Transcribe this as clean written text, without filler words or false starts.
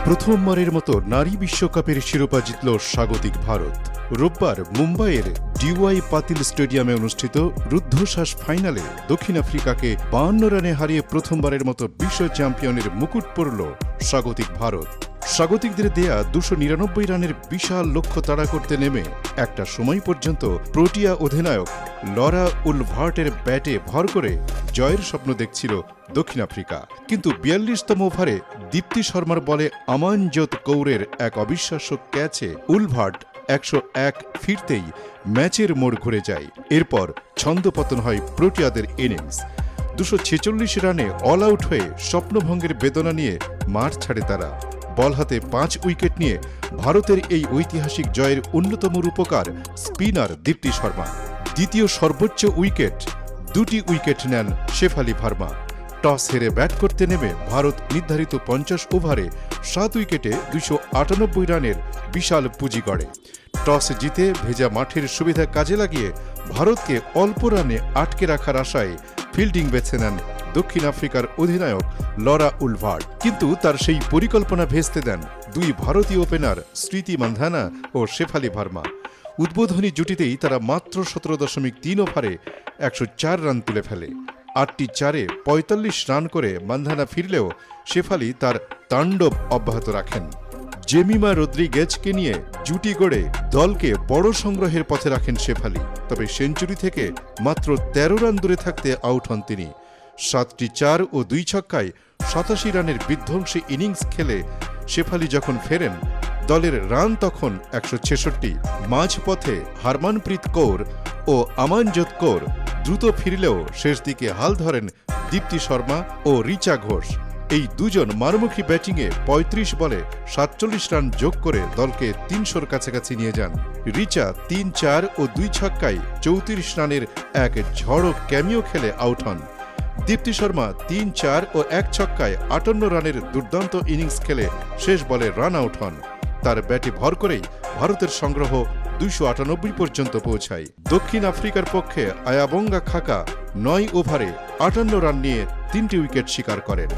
প্রথমবারের মতো নারী বিশ্বকাপের শিরোপা জিতল স্বাগতিক ভারত। রোববার মুম্বাইয়ের ডিওয়াই পাতিল স্টেডিয়ামে অনুষ্ঠিত রুদ্ধশ্বাস ফাইনালে দক্ষিণ আফ্রিকাকে 52 রানে হারিয়ে প্রথমবারের মতো বিশ্ব চ্যাম্পিয়নের মুকুট পরল স্বাগতিক ভারত। স্বাগতিকদের দেয়া 299 রানের বিশাল লক্ষ্য তাড়া করতে নেমে একটা সময় পর্যন্ত প্রোটিয়া অধিনায়ক লরা উলভার্টের ব্যাটে ভর করে জয়ের স্বপ্ন দেখছিল দক্ষিণ আফ্রিকা। কিন্তু 42তম ওভারে দীপ্তি শর্মার বলে আমানজোত কৌরের এক অবিশ্বাস্য ক্যাচে উলভার্ট 101 ফিরতেই ম্যাচের মোড় ঘুরে যায়। এরপর ছন্দপতন হয় প্রোটিয়াদের ইনিংস। 246 রানে অল আউট হয়ে স্বপ্নভঙ্গের বেদনা নিয়ে মাঠ ছাড়ে তারা। বল হাতে 5 উইকেট নিয়ে ভারতের এই ঐতিহাসিক জয়ের অন্যতম রূপকার স্পিনার দীপ্তি শর্মা। দ্বিতীয় সর্বোচ্চ উইকেট, 2টি উইকেট নেন শেফালি ভার্মা। টস হেরে ব্যাট করতে নেমে ভারত নির্ধারিত 50 ওভারে 7 উইকেটে 298 রানের বিশাল পুঁজি গড়ে। টস জিতে ভেজা মাঠের সুবিধা কাজে লাগিয়ে ভারতকে অল্প রানে আটকে রাখার আশায় ফিল্ডিং বেছে নেন দক্ষিণ আফ্রিকার অধিনায়ক লরা উলভার্ট। কিন্তু তার সেই পরিকল্পনা ভেস্তে দেন দুই ভারতীয় ওপেনার স্মৃতি মান্ধানা ও শেফালি ভার্মা। উদ্বোধনী জুটিতেই তারা মাত্র 17.3 ওভারে 104 রান তুলে ফেলে। 8টি চারে 45 রান করে মান্ধানা ফিরলেও শেফালি তার তাণ্ডব অব্যাহত রাখেন। জেমিমা রদ্রিগেজকে নিয়ে জুটি গড়ে দলকে বড় সংগ্রহের পথে রাখেন শেফালি। তবে সেঞ্চুরি থেকে মাত্র 13 রান দূরে থাকতে আউট হন তিনি। 7টি 4 ও 2 ছক্কায় 87 রানের বিধ্বংসী ইনিংস খেলে শেফালি যখন ফেরেন, দলের রান তখন 166। মাঝপথে হারমানপ্রীত কৌর ও আমানজোত কৌর দ্রুত ফিরলেও শেষ দিকে হাল ধরেন দীপ্তি শর্মা ও রিচা ঘোষ। এই দুজন মারমুখী ব্যাটিংয়ে 35 বলে 47 রান যোগ করে দলকে 300-র কাছাকাছি নিয়ে যান। রিচা 3 4 ও 2 ছক্কায় 34 রানের এক ঝড়ো ক্যামিও খেলে আউট হন। দীপ্তি শর্মা 3 4 ও 1 ছক্কায় 58 রানের দুর্দান্ত ইনিংস খেলে শেষ বলে রান আউট হন। তার ব্যাটে ভর করেই ভারতের সংগ্রহ 298 পর্যন্ত পৌঁছায়। দক্ষিণ আফ্রিকার পক্ষে আয়াবঙ্গা খাকা 9 ওভারে 58 রান নিয়ে 3টি উইকেট শিকার করেন।